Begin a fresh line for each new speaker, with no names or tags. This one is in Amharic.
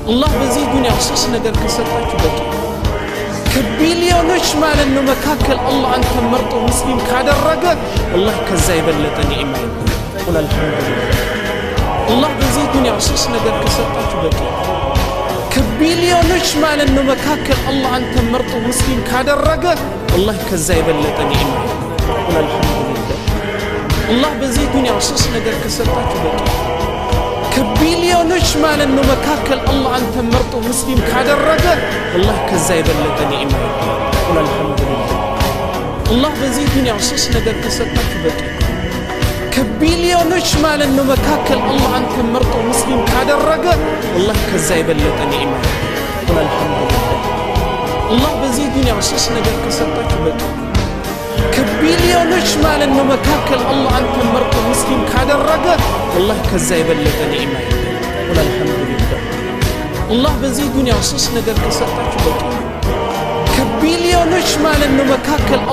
الله በዚህ ዱንያ ሶስት ነገር ከሰጣችሁ በቂ ከቢሊዮኖች ማለት ነው መካከል አላህ አንተ መርጦ ሙስሊም ካደረገ አላህ ከዛ የበለጠ ኒዕማ የለም ቁል አልሐምዱሊላህ አላህ በዚህ ዱንያ ሶስት ነገር ከሰጣችሁ በቂ ከቢሊዮኖች ማለት ነው መካከል አላህ አንተ መርጦ ሙስሊም ካደረገ አላህ ከዛ የበለጠ ኒዕማ የለም ቁል አልሐምዱሊላህ አላህ በዚህ ዱንያ ሶስት ነገር ከሰጣችሁ በቂ ከቢሊዮኖች ማለት ነው መካከል አላህ አንተ መርጦ ሙስሊም ካደረገ አላህ ከዛ የበለጠ ኒዕማ የለም ቁል አልሐምዱሊላህ አላህ በዚህ ዱንያ ሶስት ነገር ከሰጣችሁ በቂ ከቢሊዮኖች ማለት ነው መካከል አላህ አንተ መርጦ ሙስሊም ካደረገ አላህ ከዛ የበለጠ ኒዕማ የለም ቁል አልሐምዱሊላህ አላህ በዚህ ዱንያ ሶስት ነገር ከሰጣችሁ በቂ ከቢሊዮኖች ማለት ነው መካከል አላህ አንተ መርጦ ሙስሊም ካደረገ አላህ ከዛ የበለጠ ኒዕማ የለም ቁል አልሐምዱሊላህ አላህ በዚህ ዱንያ ሶስት ነገር ከሰጣችሁ በቂ ከቢሊዮኖች ማለት ነው መካከል